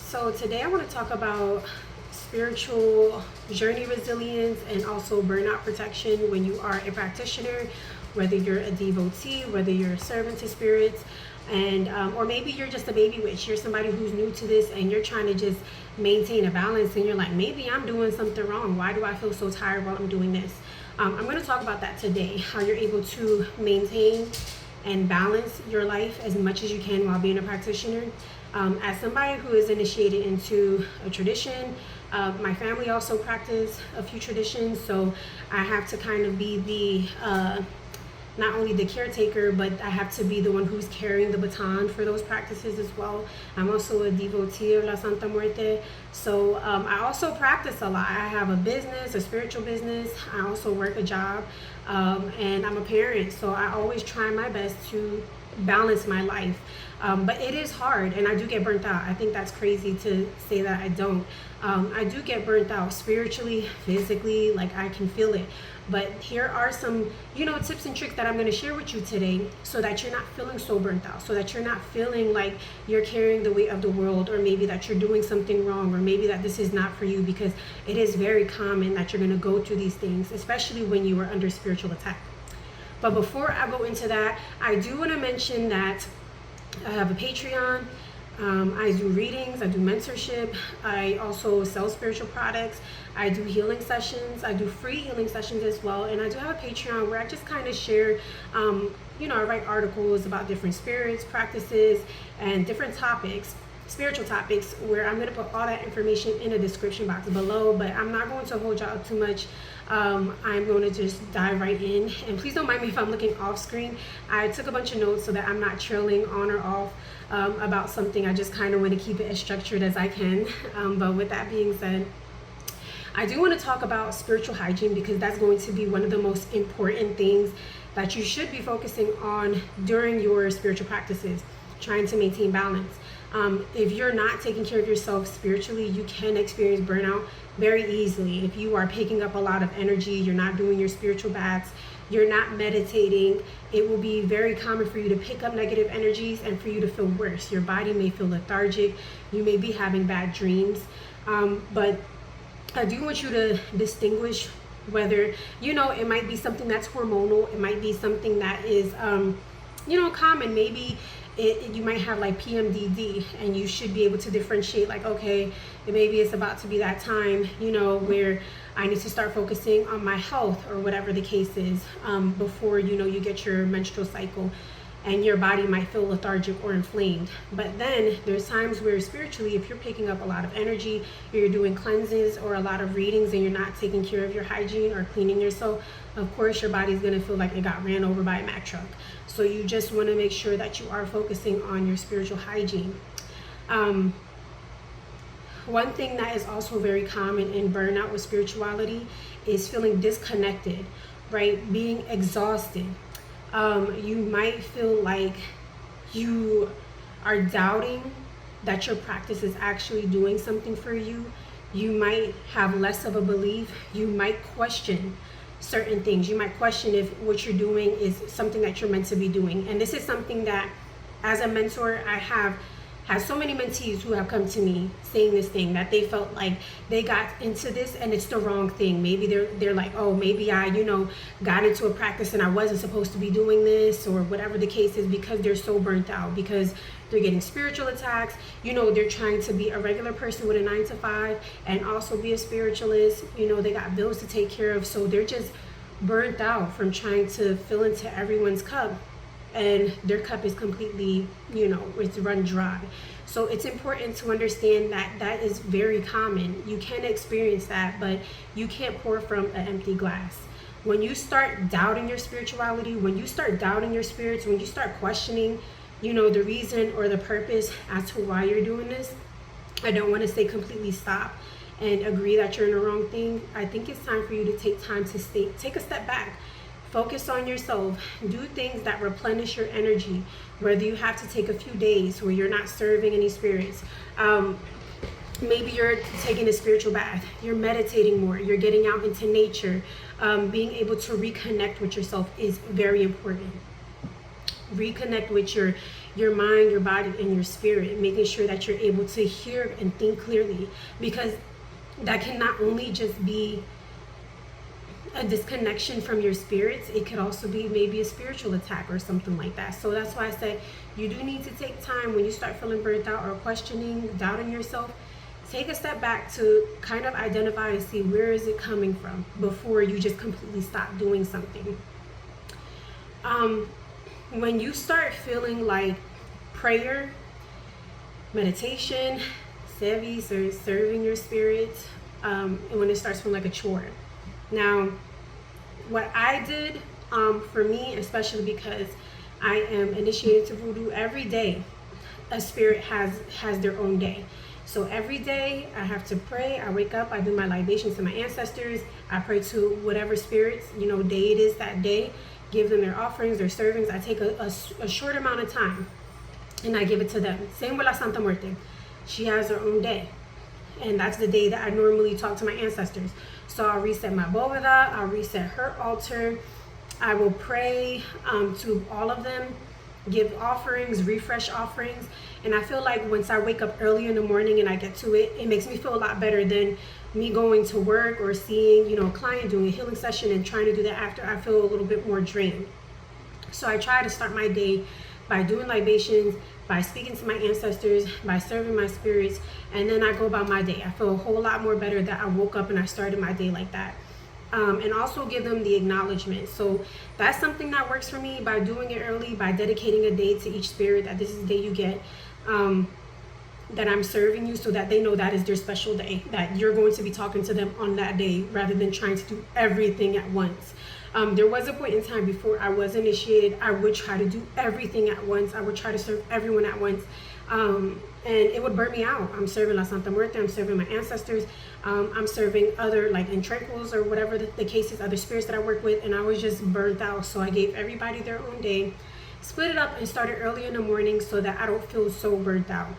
So today I want to talk about spiritual journey resilience and also burnout protection when you are a practitioner, whether you're a devotee, whether you're a servant to spirits, and or maybe you're just a baby witch. You're somebody who's new to this and you're trying to just maintain a balance, and you're like, maybe I'm doing something wrong. Why do I feel so tired while I'm doing this? I'm going to talk about that today, how you're able to maintain and balance your life as much as you can while being a practitioner. As somebody who is initiated into a tradition, my family also practice a few traditions, so I have to kind of be the not only the caretaker, but I have to be the one who's carrying the baton for those practices as well. I'm also a devotee of La Santa Muerte, so I also practice a lot. I have a business, a spiritual business. I also work a job, and I'm a parent, so I always try my best to balance my life. But it is hard, and I do get burnt out. I think that's crazy to say that I don't. I do get burnt out spiritually, physically, like I can feel it. But here are some, tips and tricks that I'm going to share with you today so that you're not feeling so burnt out, so that you're not feeling like you're carrying the weight of the world, or maybe that you're doing something wrong, or maybe that this is not for you, because it is very common that you're going to go through these things, especially when you are under spiritual attack. But before I go into that, I do want to mention that I have a Patreon. I do readings, I do mentorship, I also sell spiritual products, I do healing sessions, I do free healing sessions as well, and I do have a Patreon where I just kind of share, I write articles about different spirits, practices, and different topics, spiritual topics, where I'm going to put all that information in the description box below, but I'm not going to hold y'all too much. I'm going to just dive right in, and please don't mind me if I'm looking off screen. I took a bunch of notes so that I'm not trailing on or off about something. I just kind of want to keep it as structured as I can. But with that being said, I do want to talk about spiritual hygiene, because that's going to be one of the most important things that you should be focusing on during your spiritual practices, trying to maintain balance. If you're not taking care of yourself spiritually, you can experience burnout very easily. If you are picking up a lot of energy, you're not doing your spiritual baths, you're not meditating, it will be very common for you to pick up negative energies and for you to feel worse. Your body may feel lethargic, you may be having bad dreams, but I do want you to distinguish whether, it might be something that's hormonal, it might be something that is, common. Maybe you might have like PMDD, and you should be able to differentiate, like, okay, maybe it's about to be that time, where I need to start focusing on my health, or whatever the case is, before, you get your menstrual cycle, and your body might feel lethargic or inflamed. But then there's times where spiritually, if you're picking up a lot of energy, or you're doing cleanses or a lot of readings, and you're not taking care of your hygiene or cleaning yourself, of course your body's going to feel like it got ran over by a Mack truck. So you just want to make sure that you are focusing on your spiritual hygiene. One thing that is also very common in burnout with spirituality is feeling disconnected, right? Being exhausted. You might feel like you are doubting that your practice is actually doing something for you. You might have less of a belief. You might question certain things. You might question if what you're doing is something that you're meant to be doing. And this is something that, as a mentor, I have had so many mentees who have come to me saying this thing, that they felt like they got into this and it's the wrong thing. Maybe they're like, oh, maybe I, got into a practice and I wasn't supposed to be doing this, or whatever the case is, because they're so burnt out, because they're getting spiritual attacks. They're trying to be a regular person with a 9 to 5 and also be a spiritualist. They got bills to take care of, so they're just burnt out from trying to fill into everyone's cup, and their cup is completely, it's run dry. So it's important to understand that that is very common. You can experience that, but you can't pour from an empty glass. When you start doubting your spirituality, when you start doubting your spirits, when you start questioning, the reason or the purpose as to why you're doing this, I don't want to say completely stop and agree that you're in the wrong thing. I think it's time for you to take time to take a step back. Focus on yourself. Do things that replenish your energy, whether you have to take a few days where you're not serving any spirits. Maybe you're taking a spiritual bath, you're meditating more, you're getting out into nature. Being able to reconnect with yourself is very important. Reconnect with your your mind, your body, and your spirit, making sure that you're able to hear and think clearly, because that can not only just be a disconnection from your spirits, it could also be maybe a spiritual attack or something like that. So that's why I said you do need to take time when you start feeling burnt out or questioning, doubting yourself. Take a step back to kind of identify and see where is it coming from before you just completely stop doing something. When you start feeling like prayer, meditation, service, or serving your spirit, and when it starts feeling like a chore. Now, what I did for me, especially because I am initiated to voodoo, every day a spirit has their own day. So every day I have to pray. I wake up, I do my libations to my ancestors. I pray to whatever spirits, day it is that day. Give them their offerings, their servings. I take a short amount of time and I give it to them. Same with La Santa Muerte. She has her own day. And that's the day that I normally talk to my ancestors. So I'll reset my boveda, I'll reset her altar. I will pray to all of them, give offerings, refresh offerings. And I feel like once I wake up early in the morning and I get to it, it makes me feel a lot better than me going to work or seeing, a client doing a healing session and trying to do that after. I feel a little bit more drained. So I try to start my day by doing libations, by speaking to my ancestors, by serving my spirits, and then I go about my day. I feel a whole lot more better that I woke up and I started my day like that. And also give them the acknowledgement. So that's something that works for me, by doing it early, by dedicating a day to each spirit, that this is the day you get, that I'm serving you, so that they know that is their special day, that you're going to be talking to them on that day rather than trying to do everything at once. There was a point in time before I was initiated, I would try to do everything at once. I would try to serve everyone at once. And it would burn me out. I'm serving La Santa Muerte, I'm serving my ancestors, I'm serving other, like in Tranquils or whatever the case is, other spirits that I work with, and I was just burnt out. So I gave everybody their own day, split it up, and started early in the morning so that I don't feel so burnt out.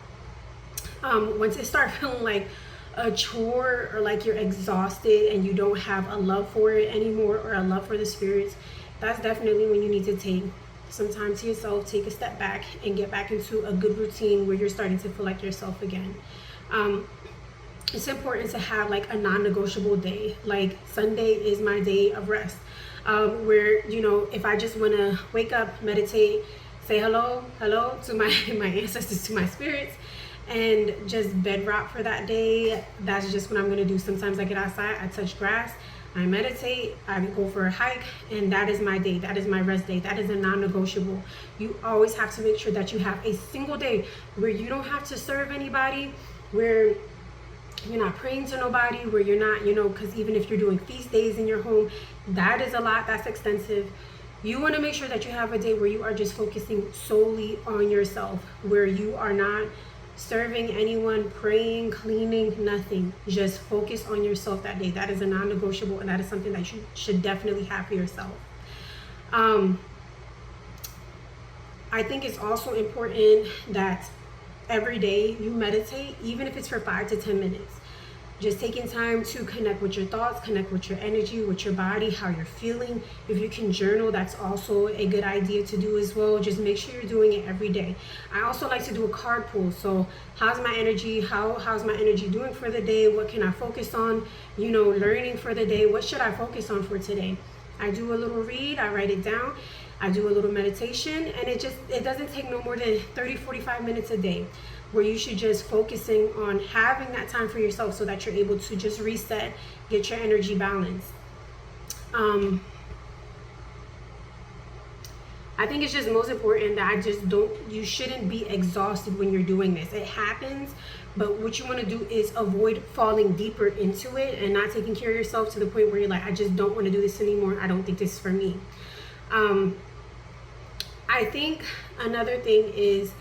Once it starts feeling like a chore, or like you're exhausted and you don't have a love for it anymore, or a love for the spirits, that's definitely when you need to take some time to yourself, take a step back, and get back into a good routine where you're starting to feel like yourself again. It's important to have like a non-negotiable day. Like Sunday is my day of rest, where if I just want to wake up, meditate, say hello to my ancestors, to my spirits, and just bed rock for that day, that's just what I'm going to do. Sometimes I get outside, I touch grass, I meditate, I go for a hike, and that is my day. That is my rest day. That is a non-negotiable. You always have to make sure that you have a single day where you don't have to serve anybody, where you're not praying to nobody, where you're not, because even if you're doing feast days in your home, that is a lot, that's extensive. You want to make sure that you have a day where you are just focusing solely on yourself, where you are not serving anyone, praying, cleaning, nothing. Just focus on yourself that day. That is a non-negotiable, and that is something that you should definitely have for yourself. I think it's also important that every day you meditate, even if it's for 5 to 10 minutes. Just taking time to connect with your thoughts, connect with your energy, with your body, how you're feeling. If you can journal, that's also a good idea to do as well. Just make sure you're doing it every day. I also like to do a card pull. So how's my energy? How's my energy doing for the day? What can I focus on? Learning for the day. What should I focus on for today? I do a little read, I write it down. I do a little meditation, and it doesn't take no more than 30-45 minutes a day, where you should just focusing on having that time for yourself so that you're able to just reset, get your energy balanced. I think it's just most important that you shouldn't be exhausted when you're doing this. It happens, but what you want to do is avoid falling deeper into it and not taking care of yourself to the point where you're like, I just don't want to do this anymore. I don't think this is for me. I think another thing is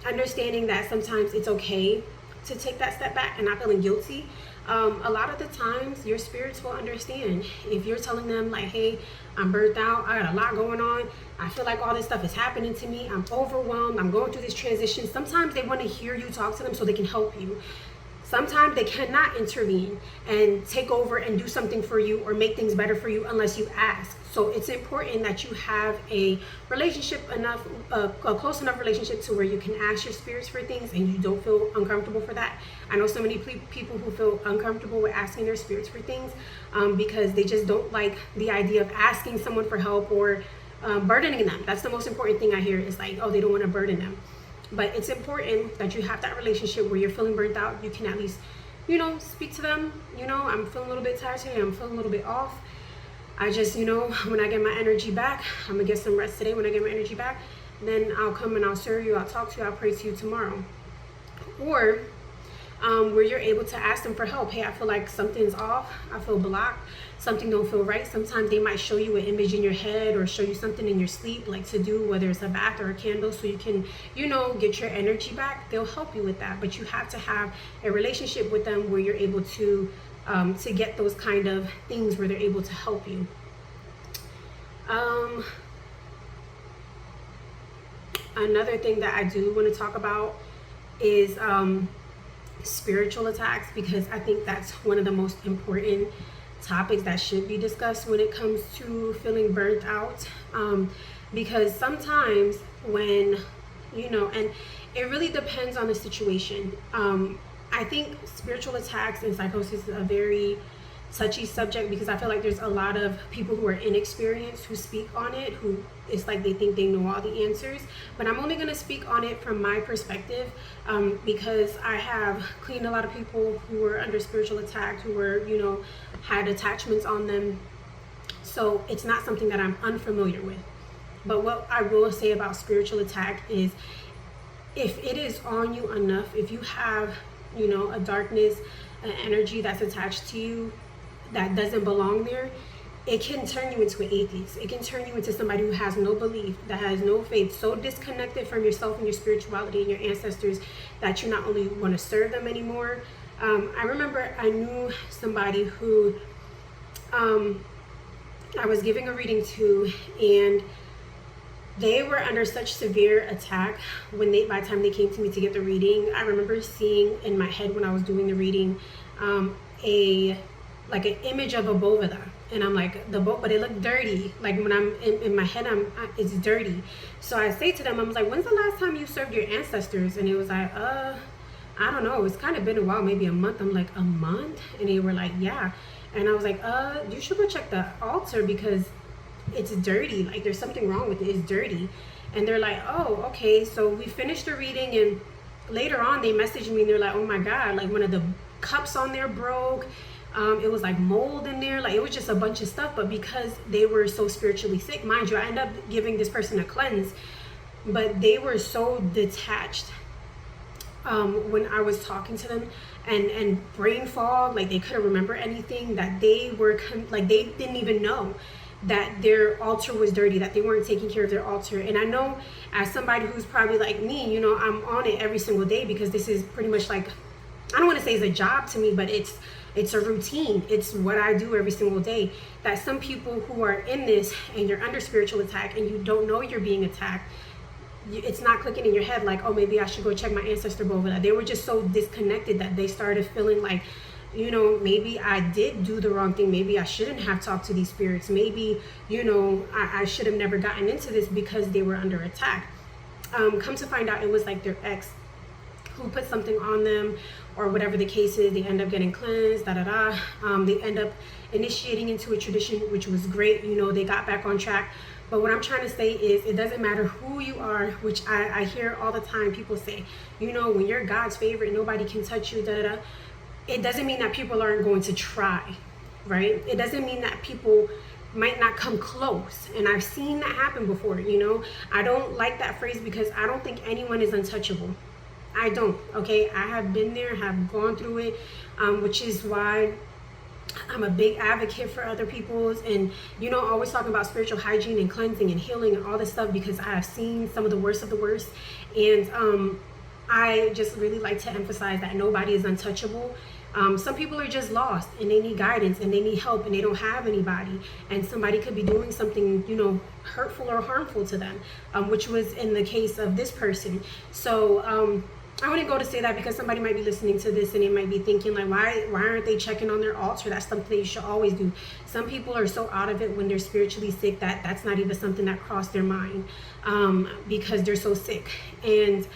understanding that sometimes it's okay to take that step back and not feeling guilty. A lot of the times your spirits will understand. If you're telling them like, hey, I'm burnt out, I got a lot going on, I feel like all this stuff is happening to me, I'm overwhelmed, I'm going through this transition. Sometimes they want to hear you talk to them so they can help you. Sometimes they cannot intervene and take over and do something for you or make things better for you unless you ask. So it's important that you have a relationship enough, a close enough relationship to where you can ask your spirits for things and you don't feel uncomfortable for that. I know so many people who feel uncomfortable with asking their spirits for things because they just don't like the idea of asking someone for help or burdening them. That's the most important thing I hear is like, oh, they don't want to burden them. But it's important that you have that relationship where you're feeling burnt out. You can at least, speak to them. I'm feeling a little bit tired today. I'm feeling a little bit off. I just, when I get my energy back, I'm going to get some rest today. When I get my energy back, then I'll come and I'll serve you. I'll talk to you. I'll pray to you tomorrow. Or where you're able to ask them for help. Hey, I feel like something's off. I feel blocked. Something don't feel right. Sometimes they might show you an image in your head or show you something in your sleep, like to do, whether it's a bath or a candle, so you can, get your energy back. They'll help you with that. But you have to have a relationship with them where you're able to get those kind of things where they're able to help you. Another thing that I do want to talk about is spiritual attacks, because I think that's one of the most important topics that should be discussed when it comes to feeling burnt out, because sometimes when and it really depends on the situation. I think spiritual attacks and psychosis is a very touchy subject, because I feel like there's a lot of people who are inexperienced who speak on it, who it's like they think they know all the answers. But I'm only going to speak on it from my perspective, because I have cleaned a lot of people who were under spiritual attack, who were, had attachments on them. So it's not something that I'm unfamiliar with. But what I will say about spiritual attack is, if it is on you enough, if you have, a darkness, an energy that's attached to you that doesn't belong there, it can turn you into an atheist. It can turn you into somebody who has no belief, that has no faith, so disconnected from yourself and your spirituality and your ancestors that you not only want to serve them anymore. I remember I knew somebody who I was giving a reading to, and they were under such severe attack by the time they came to me to get the reading. I remember seeing in my head when I was doing the reading an image of a bovida, and I'm like, but it looked dirty. Like when I'm in my head, it's dirty. So I say to them, I was like, when's the last time you served your ancestors? And it was like, I don't know. It's kind of been a while, maybe a month. I'm like, a month? And they were like, yeah. And I was like, you should go check the altar because it's dirty. Like there's something wrong with it. It's dirty. And they're like, oh, okay. So we finished the reading, and later on they messaged me and they're like, oh my God, like one of the cups on there broke. It was like mold in there. Like it was just a bunch of stuff. But because they were so spiritually sick, mind you, I ended up giving this person a cleanse, but they were so detached when I was talking to them, and brain fog, like they couldn't remember anything, that they were they didn't even know that their altar was dirty, that they weren't taking care of their altar. And I know, as somebody who's probably like me, I'm on it every single day, because this is pretty much like, I don't want to say it's a job to me, but it's a routine. It's what I do every single day. That some people who are in this and you're under spiritual attack and you don't know you're being attacked, it's not clicking in your head like, oh, maybe I should go check my ancestor bovida. They were just so disconnected that they started feeling like, maybe I did do the wrong thing. Maybe I shouldn't have talked to these spirits. Maybe, I should have never gotten into this because they were under attack. Come to find out, it was like their ex who put something on them, or whatever the case is. They end up getting cleansed, they end up initiating into a tradition, which was great. They got back on track. But what I'm trying to say is, it doesn't matter who you are, which I hear all the time. People say, when you're God's favorite, nobody can touch you, It doesn't mean that people aren't going to try, right? It doesn't mean that people might not come close. And I've seen that happen before, I don't like that phrase, because I don't think anyone is untouchable. I don't, okay? I have been there, have gone through it, which is why I'm a big advocate for other people's, and always talking about spiritual hygiene and cleansing and healing and all this stuff, because I have seen some of the worst of the worst. And I just really like to emphasize that nobody is untouchable. Some people are just lost and they need guidance and they need help and they don't have anybody, and somebody could be doing something hurtful or harmful to them, which was in the case of this person. So I wouldn't go to say that because somebody might be listening to this and they might be thinking like, why aren't they checking on their altar? That's something you should always do. Some people are so out of it when they're spiritually sick that that's not even something that crossed their mind, because they're so sick. And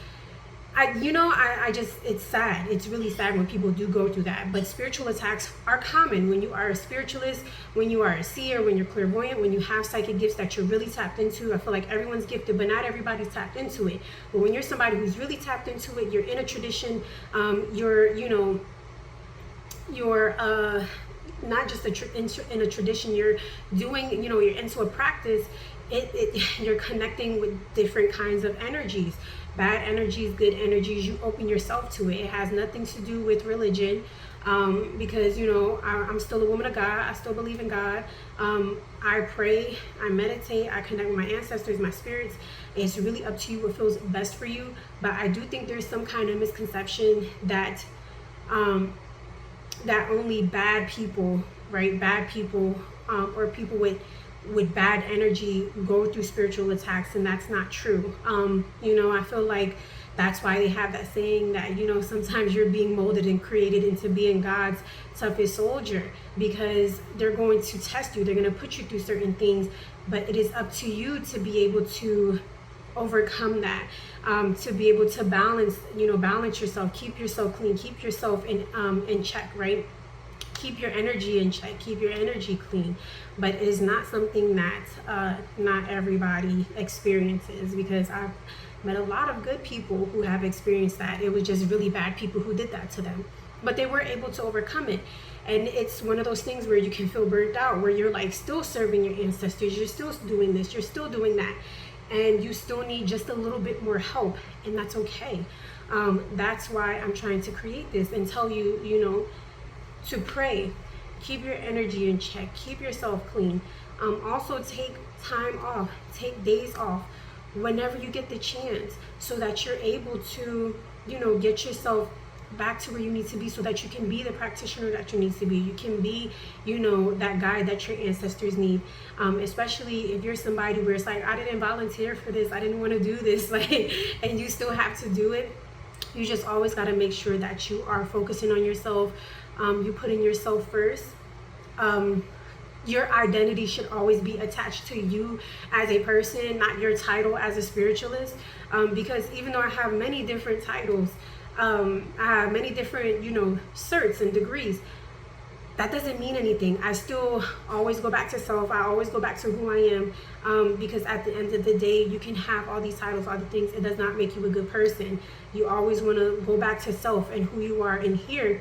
I just, it's sad. It's really sad when people do go through that. But spiritual attacks are common when you are a spiritualist, when you are a seer, when you're clairvoyant, when you have psychic gifts that you're really tapped into. I feel like everyone's gifted, but not everybody's tapped into it. But when you're somebody who's really tapped into it, you're in a tradition, you're not just in a tradition, you're doing, you're into a practice, you're connecting with different kinds of energies. Bad energies, good energies, you open yourself to it. It has nothing to do with religion, because I'm still a woman of God. I still believe in God. I pray, I meditate, I connect with my ancestors, my spirits. It's really up to you what feels best for you. But I do think there's some kind of misconception that that only bad people, right, bad people, or people with bad energy go through spiritual attacks, and that's not true. I feel like that's why they have that saying that sometimes you're being molded and created into being God's toughest soldier, because they're going to test you, they're going to put you through certain things, but it is up to you to be able to overcome that, to be able to balance yourself, keep yourself clean, keep yourself in check, right? Keep your energy in check, keep your energy clean. But it is not something that not everybody experiences, because I've met a lot of good people who have experienced that. It was just really bad people who did that to them, but they were able to overcome it. And it's one of those things where you can feel burnt out, where you're like still serving your ancestors, you're still doing this, you're still doing that, and you still need just a little bit more help, and that's okay. That's why I'm trying to create this and tell you, to pray, keep your energy in check, keep yourself clean. Also take time off, take days off whenever you get the chance, so that you're able to, get yourself back to where you need to be, so that you can be the practitioner that you need to be. You can be, that guide that your ancestors need. Especially if you're somebody where it's like, I didn't volunteer for this, I didn't want to do this, like, and you still have to do it. You just always got to make sure that you are focusing on yourself. You putting yourself first. Your identity should always be attached to you as a person, not your title as a spiritualist. Because even though I have many different titles, I have many different, certs and degrees, that doesn't mean anything. I still always go back to self. I always go back to who I am, because at the end of the day, you can have all these titles, all the things. It does not make you a good person. You always want to go back to self and who you are in here,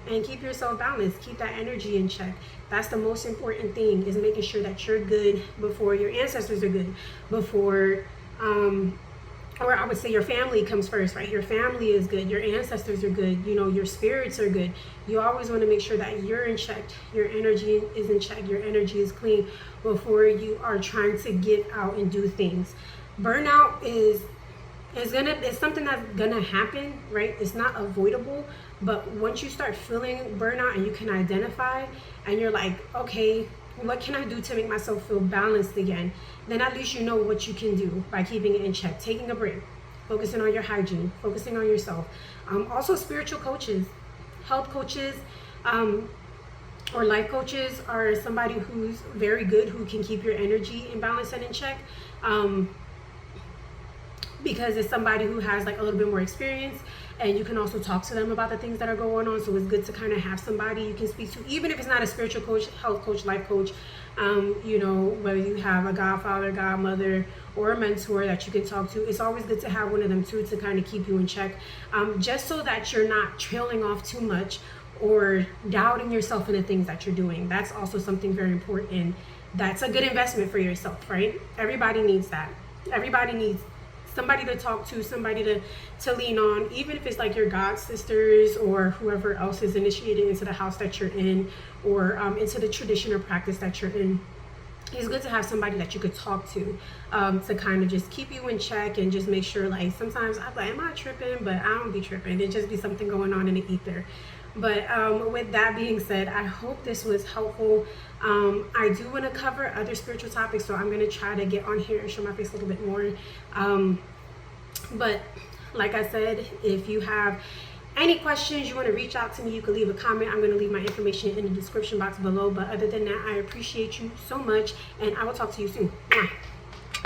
and keep yourself balanced. Keep that energy in check. That's the most important thing, is making sure that you're good before your ancestors are good, before or I would say your family comes first, right? Your family is good, your ancestors are good, your spirits are good. You always want to make sure that you're in check, your energy is in check, your energy is clean before you are trying to get out and do things. Burnout is something that's gonna happen, right? It's not avoidable, but once you start feeling burnout and you can identify, and you're like, okay, what can I do to make myself feel balanced again? Then at least you know what you can do by keeping it in check, taking a break, focusing on your hygiene, focusing on yourself. Also, spiritual coaches, health coaches, or life coaches are somebody who's very good, who can keep your energy in balance and in check. Because it's somebody who has like a little bit more experience, and you can also talk to them about the things that are going on. So it's good to kind of have somebody you can speak to, even if it's not a spiritual coach, health coach, life coach. Whether you have a godfather, godmother, or a mentor that you can talk to, it's always good to have one of them too, to kind of keep you in check, just so that you're not trailing off too much or doubting yourself in the things that you're doing. That's also something very important. That's a good investment for yourself, right? Everybody needs that. Everybody needs somebody to talk to, somebody to lean on, even if it's like your god sisters or whoever else is initiated into the house that you're in, or into the tradition or practice that you're in. It's good to have somebody that you could talk to kind of just keep you in check, and just make sure, like, sometimes I'm like, am I tripping? But I don't be tripping. It just be something going on in the ether. But with that being said, I hope this was helpful. I do want to cover other spiritual topics, so I'm going to try to get on here and show my face a little bit more. But Like I said, if you have any questions, you want to reach out to me, you can leave a comment. I'm going to leave my information in the description box below. But other than that, I appreciate you so much, and I will talk to you soon. Mwah.